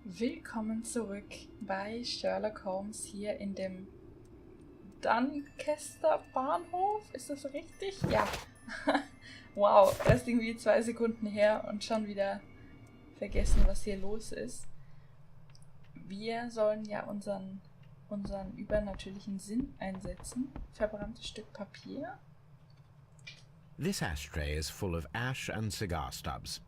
Willkommen zurück bei Sherlock Holmes hier in dem Doncaster Bahnhof. Ist das richtig? Ja. Wow, erst irgendwie 2 Sekunden her und schon wieder vergessen, was hier los ist. Wir sollen ja unseren übernatürlichen Sinn einsetzen. Verbranntes Stück Papier. This ashtray is full of ash and cigar stubs.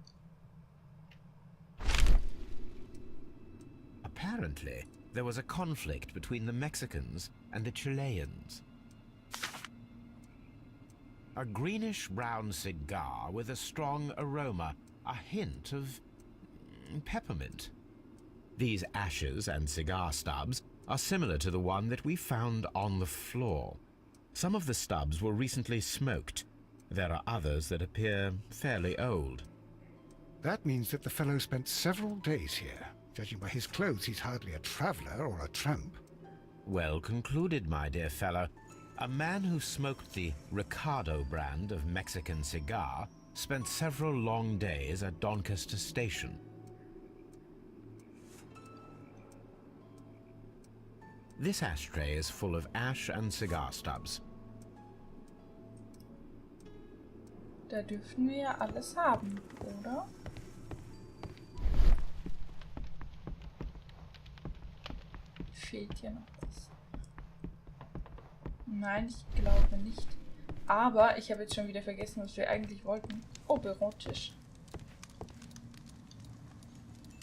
Apparently, there was a conflict between the Mexicans and the Chileans. A greenish-brown cigar with a strong aroma, a hint of peppermint. These ashes and cigar stubs are similar to the one that we found on the floor. Some of the stubs were recently smoked. There are others that appear fairly old. That means that the fellow spent several days here. Judging by his clothes, he's hardly a traveller or a tramp. Well concluded, my dear fellow. A man who smoked the Ricardo brand of Mexican cigar spent several long days at Doncaster Station. This ashtray is full of ash and cigar stubs. Da dürften wir ja alles haben, oder? Fehlt hier noch was? Nein, ich glaube nicht. Aber ich habe jetzt schon wieder vergessen, was wir eigentlich wollten. Oh, Bürotisch.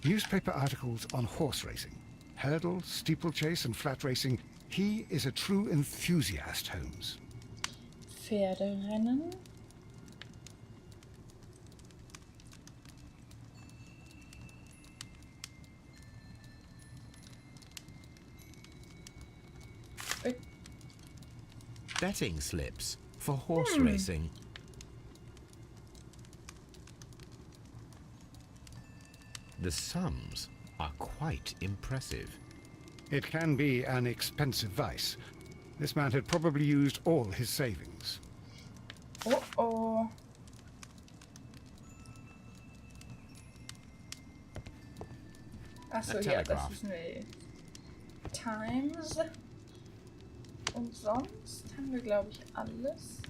Newspaper articles on horse racing. Hurdle, steeplechase and flat racing. He is a true enthusiast, Holmes. Pferderennen. Betting slips for horse racing. The sums are quite impressive. It can be an expensive vice. This man had probably used all his savings. Oh oh. Achso, ja, das ist eine Times. Und sonst haben wir, glaube ich, alles.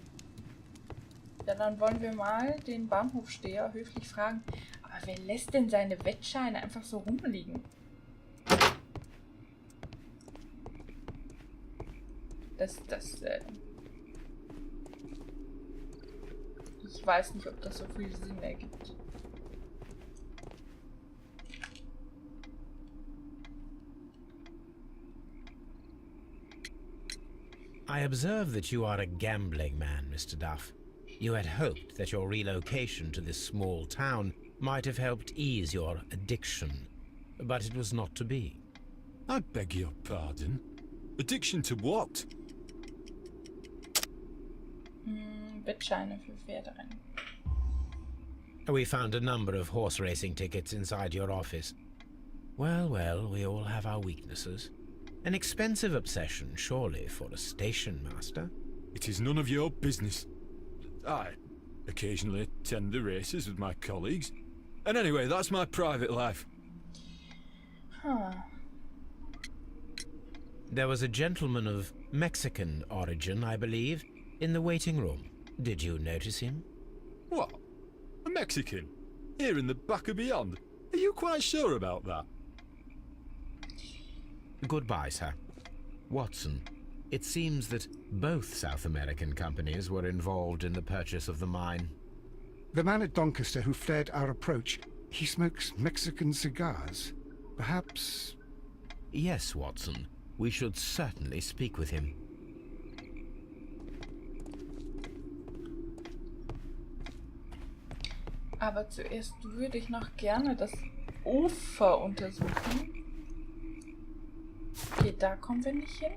Ja, dann wollen wir mal den Bahnhofsteher höflich fragen. Aber wer lässt denn seine Wettscheine einfach so rumliegen? Ich weiß nicht, ob das so viel Sinn ergibt. I observe that you are a gambling man, Mr. Duff. You had hoped that your relocation to this small town might have helped ease your addiction, but it was not to be. I beg your pardon? Addiction to what? Wettscheine für Pferderennen. We found a number of horse racing tickets inside your office. Well, well, we all have our weaknesses. An expensive obsession, surely, for a station master. It is none of your business. I occasionally attend the races with my colleagues. And anyway, that's my private life. Huh. There was a gentleman of Mexican origin, I believe, in the waiting room. Did you notice him? What? A Mexican? Here in the back of beyond? Are you quite sure about that? Goodbye, sir. Watson, it seems that both South American companies were involved in the purchase of the mine. The man at Doncaster who flared our approach, he smokes Mexican cigars. Perhaps... Yes, Watson. We should certainly speak with him. Aber zuerst würde ich noch gerne das Ufer untersuchen. Okay, da kommen wir nicht hin.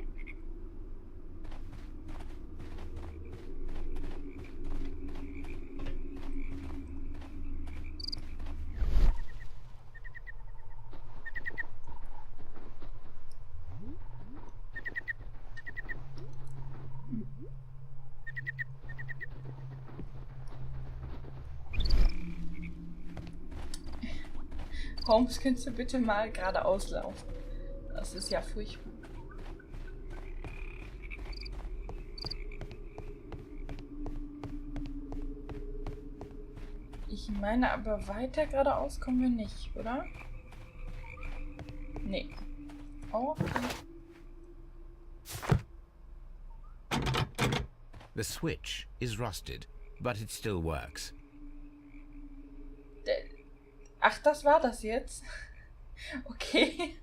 Holmes, könntest du bitte mal geradeaus laufen? Das ist ja furchtbar. Ich meine, aber weiter geradeaus kommen wir nicht, oder? Nee. Okay. The switch is rusted, but it still works. Ach, das war das jetzt? Okay.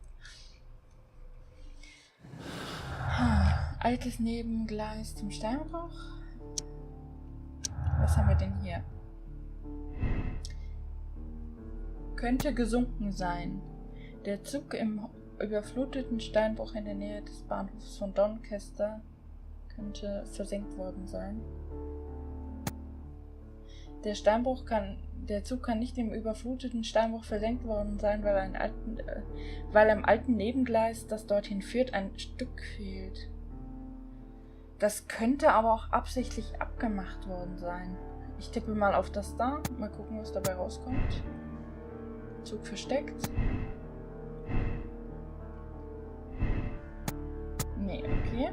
Altes Nebengleis zum Steinbruch. Was haben wir denn hier? Könnte gesunken sein. Der Zug im überfluteten Steinbruch in der Nähe des Bahnhofs von Doncaster könnte versenkt worden sein. Der Zug kann nicht im überfluteten Steinbruch versenkt worden sein, weil am alten Nebengleis, das dorthin führt, ein Stück fehlt. Das könnte aber auch absichtlich abgemacht worden sein. Ich tippe mal auf das da. Mal gucken, was dabei rauskommt. Zug versteckt. Nee, okay.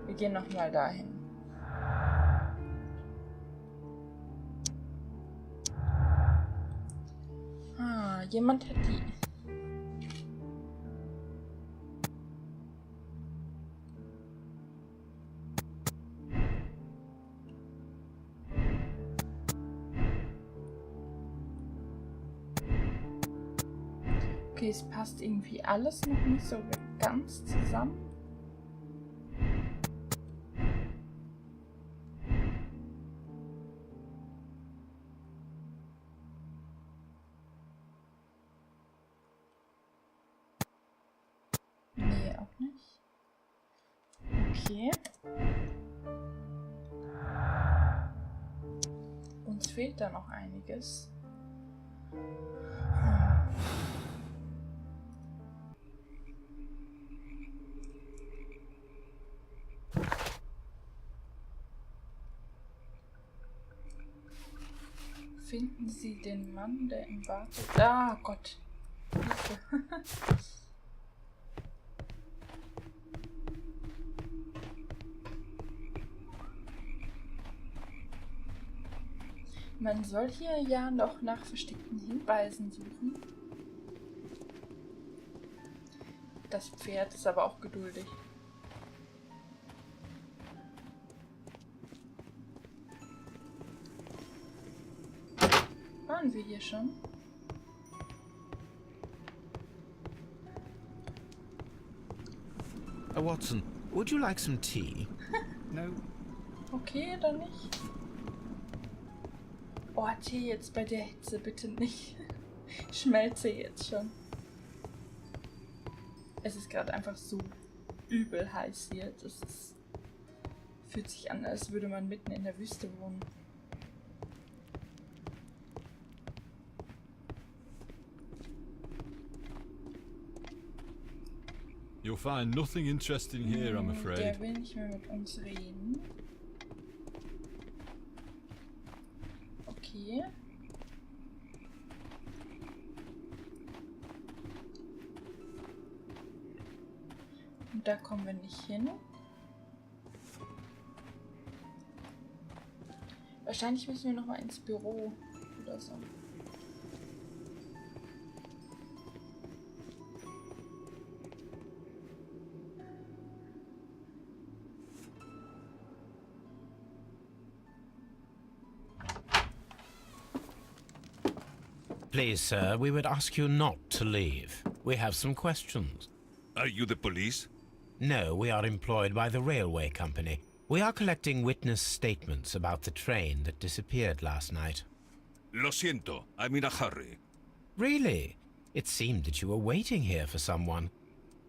Wir gehen nochmal dahin. Jemand hat die... Okay, es passt irgendwie alles noch nicht so ganz zusammen. Nee, auch nicht. Okay. Uns fehlt da noch einiges. Finden Sie den Mann, der im Bad ist? Ah, Gott. Hilfe. Man soll hier ja noch nach versteckten Hinweisen suchen. Das Pferd ist aber auch geduldig. Waren wir hier schon? Watson, would you like some tea? No. Okay, dann nicht. Oh, Tee jetzt bei der Hitze bitte nicht. Ich schmelze jetzt schon. Es ist gerade einfach so übel heiß hier. Fühlt sich an, als würde man mitten in der Wüste wohnen. You'll find nothing interesting here, I'm afraid. Der will nicht mehr mit uns reden. Okay. Und da kommen wir nicht hin. Wahrscheinlich müssen wir noch mal ins Büro oder so. Please, sir, we would ask you not to leave. We have some questions. Are you the police? No, we are employed by the railway company. We are collecting witness statements about the train that disappeared last night. Lo siento, I'm in a hurry. Really? It seemed that you were waiting here for someone.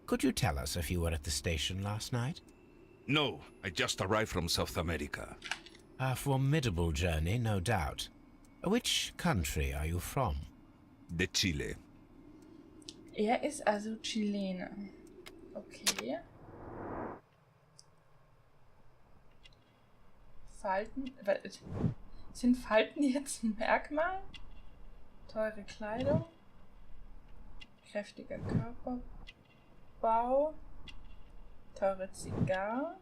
Could you tell us if you were at the station last night? No, I just arrived from South America. A formidable journey, no doubt. Which country are you from? De Chile. Er ist also Chilene. Okay. Falten. Sind Falten jetzt ein Merkmal? Teure Kleidung. Kräftiger Körperbau. Teure Zigarre.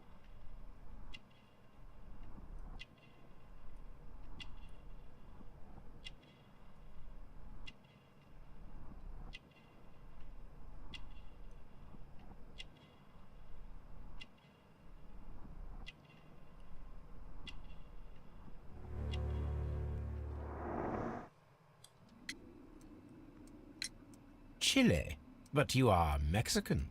Chile? But you are Mexican.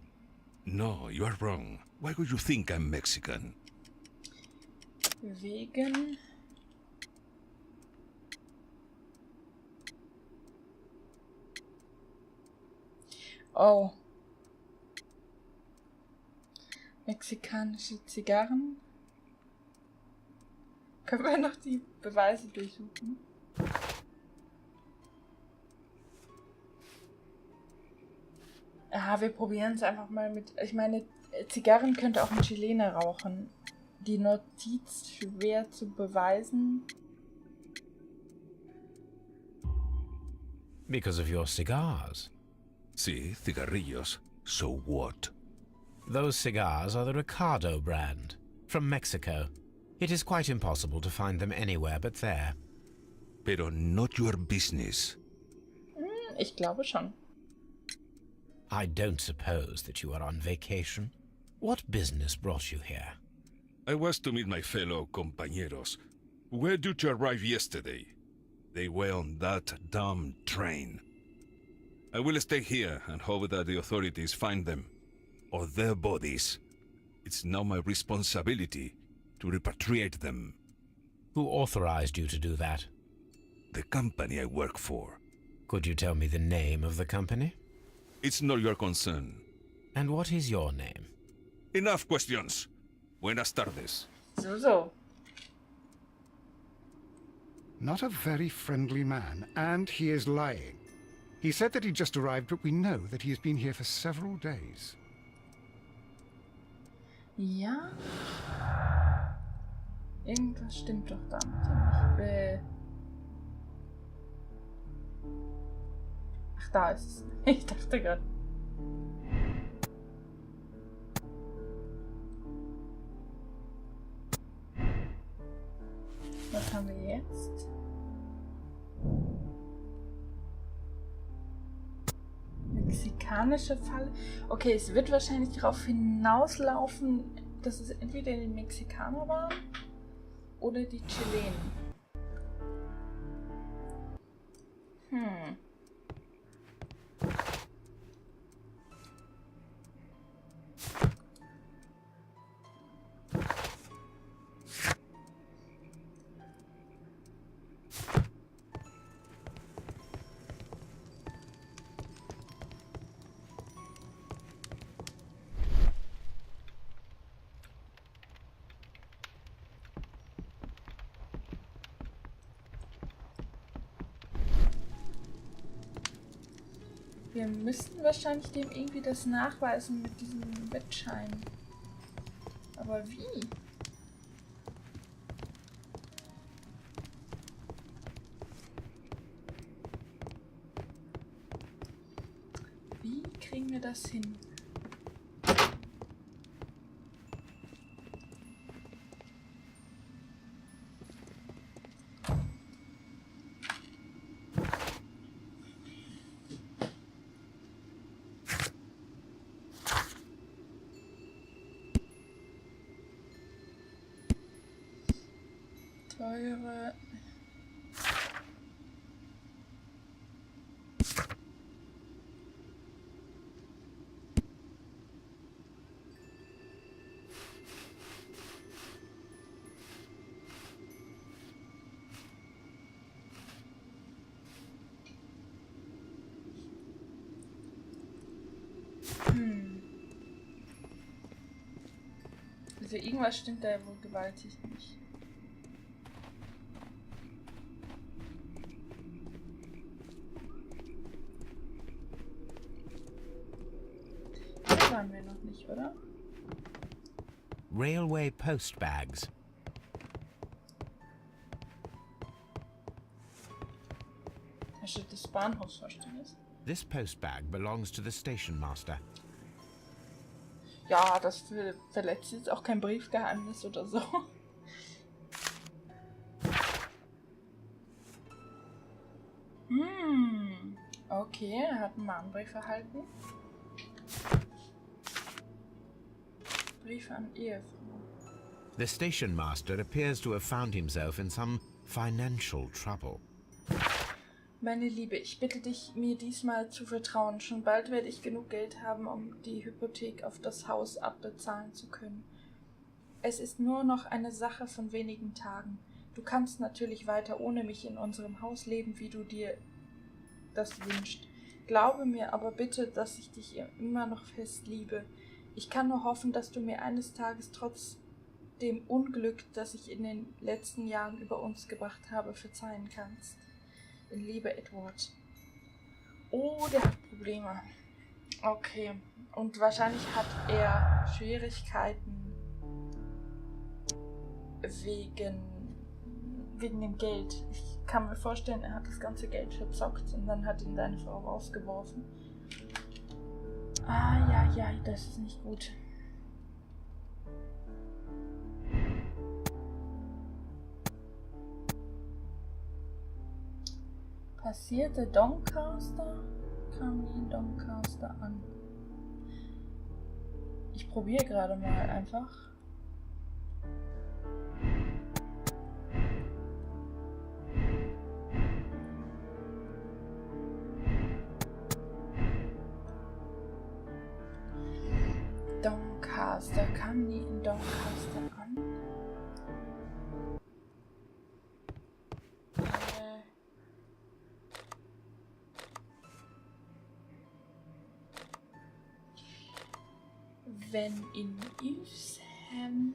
No, you are wrong. Why would you think I'm Mexican? Wegen. Oh. Mexikanische Zigarren. Können wir noch die Beweise durchsuchen? Ja, wir probieren es einfach mal mit. Ich meine, Zigarren könnte auch ein Chilene rauchen. Die Notiz schwer zu beweisen. Because of your cigars. Sí, cigarrillos. So what? Those cigars are the Ricardo brand, from Mexico. It is quite impossible to find them anywhere but there. Pero not your business. Ich glaube schon. I don't suppose that you are on vacation. What business brought you here? I was to meet my fellow compañeros, who were due to arrive yesterday. They were on that damn train. I will stay here and hope that the authorities find them, or their bodies. It's now my responsibility to repatriate them. Who authorized you to do that? The company I work for. Could you tell me the name of the company? It's not your concern. And what is your name? Enough questions. Buenas tardes. So. Not a very friendly man, and he is lying. He said that he just arrived, but we know that he has been here for several days. Ja. Irgendwas stimmt doch da mit dem. Ach, da ist es. Ich dachte gerade. Was haben wir jetzt? Mexikanische Falle. Okay, es wird wahrscheinlich darauf hinauslaufen, dass es entweder die Mexikaner waren oder die Chilenen. Wir müssten wahrscheinlich dem irgendwie das nachweisen mit diesem Wettschein. Aber wie? Wie kriegen wir das hin? Teure. Also irgendwas stimmt da ja wohl gewaltig nicht. Das waren wir noch nicht, oder? Railway post bags. Asche des Bahnhofsvorstehers. This postbag belongs to the station master. Ja, das verletzt jetzt auch kein Briefgeheimnis oder so. Okay, er hat einen Mahnbrief erhalten. Brief an Ehefrau. The station master appears to have found himself in some financial trouble. Meine Liebe, ich bitte dich, mir diesmal zu vertrauen. Schon bald werde ich genug Geld haben, um die Hypothek auf das Haus abbezahlen zu können. Es ist nur noch eine Sache von wenigen Tagen. Du kannst natürlich weiter ohne mich in unserem Haus leben, wie du dir das wünschst. Glaube mir aber bitte, dass ich dich immer noch fest liebe. Ich kann nur hoffen, dass du mir eines Tages trotz dem Unglück, das ich in den letzten Jahren über uns gebracht habe, verzeihen kannst. In Liebe, Edward. Oh, der hat Probleme. Okay. Und wahrscheinlich hat er Schwierigkeiten wegen dem Geld. Ich kann mir vorstellen, er hat das ganze Geld verzockt und dann hat ihn deine Frau rausgeworfen. Ah, ja, das ist nicht gut. Passierte Doncaster? Kam nie in Doncaster an. Ich probiere gerade mal einfach. Doncaster, kam nie in Doncaster an. Wenn in Evesham.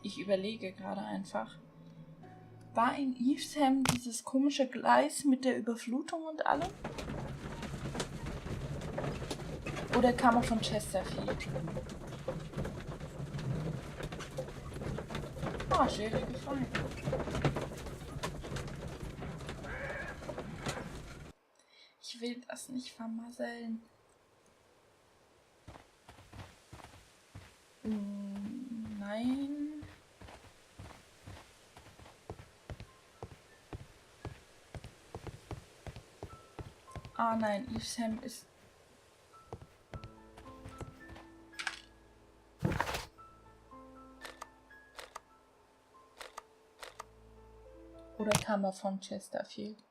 Ich überlege gerade einfach. War in Evesham dieses komische Gleis mit der Überflutung und allem? Oder kam er von Chesterfield? Ah, schwierige Frage. Ich will das nicht vermasseln. Nein. Ah nein, Evesham ist... Oder kam er von Chesterfield?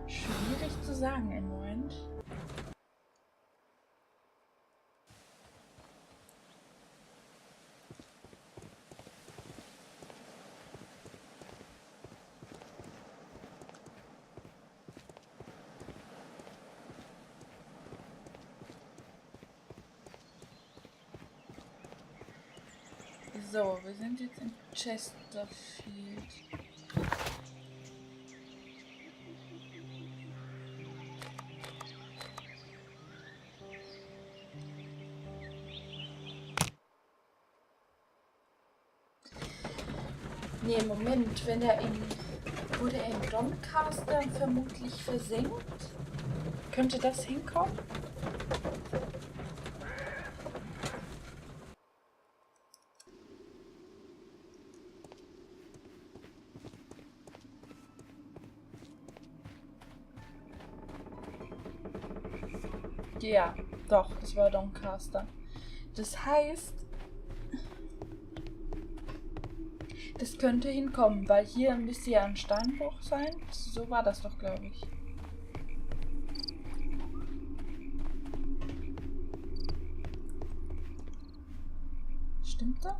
Schwierig zu sagen im Moment. So, wir sind jetzt in Chesterfield. Nee, Moment, wenn er wurde er in Doncaster vermutlich versenkt? Könnte das hinkommen? Ja, doch, es war Doncaster. Das heißt, Das könnte hinkommen, weil hier müsste ja ein Steinbruch sein. So war das doch, glaube ich. Stimmt das?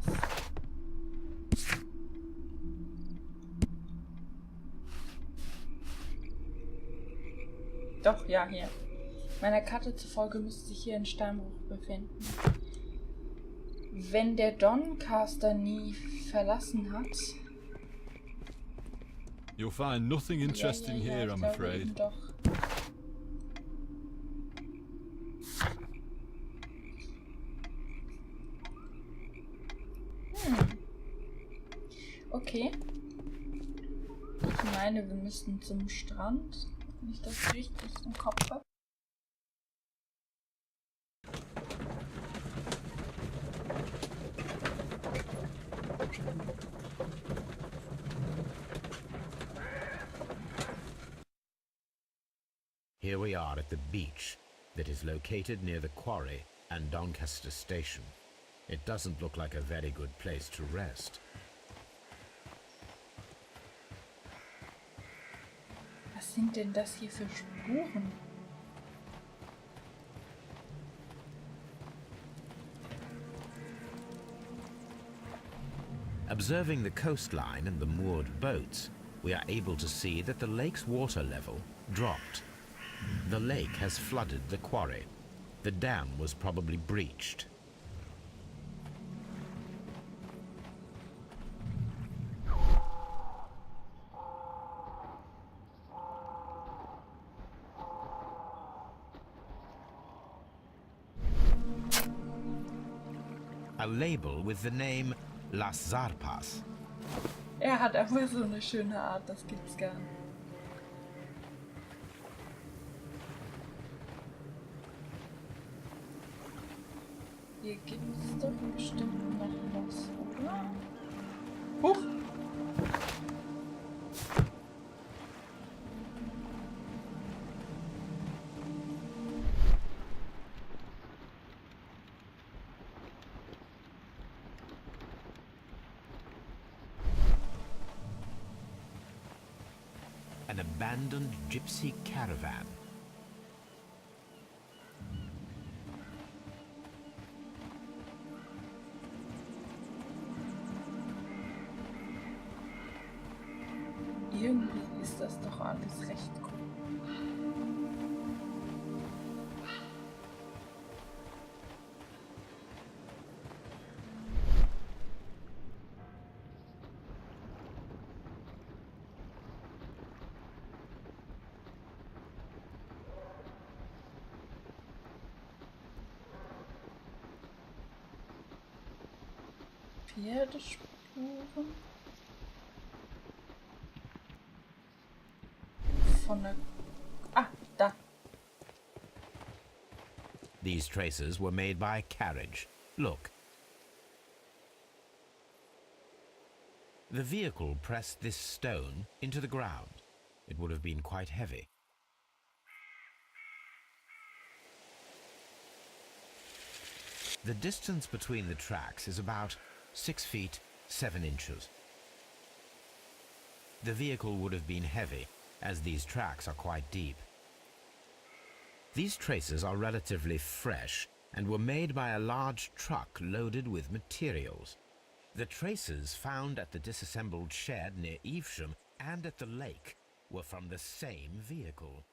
Doch, ja, hier. Meiner Karte zufolge müsste sich hier ein Steinbruch befinden. Wenn der Doncaster nie verlassen hat... You'll find nothing interesting ja, here, ich I'm glaube afraid. eben doch. Okay. Ich meine, wir müssten zum Strand. Wenn ich das richtig im Kopf habe. Here we are at the beach that is located near the quarry and Doncaster station. It doesn't look like a very good place to rest. Was sind denn das hier für Spuren? Observing the coastline and the moored boats, we are able to see that the lake's water level dropped. The lake has flooded the quarry. The dam was probably breached. A label with the name Las Zarpas. Er hat einfach so eine schöne Art, das gibt's gar nicht. Hier gibt's doch bestimmt noch was, oder? Huch! An abandoned gypsy caravan. Irgendwie ist das doch alles recht cool. Pferdespuren von der... Ah, da. These traces were made by a carriage. Look. The vehicle pressed this stone into the ground. It would have been quite heavy. The distance between the tracks is about 6 feet 7 inches. The vehicle would have been heavy, as these tracks are quite deep. These traces are relatively fresh and were made by a large truck loaded with materials. The traces found at the disassembled shed near Evesham and at the lake were from the same vehicle.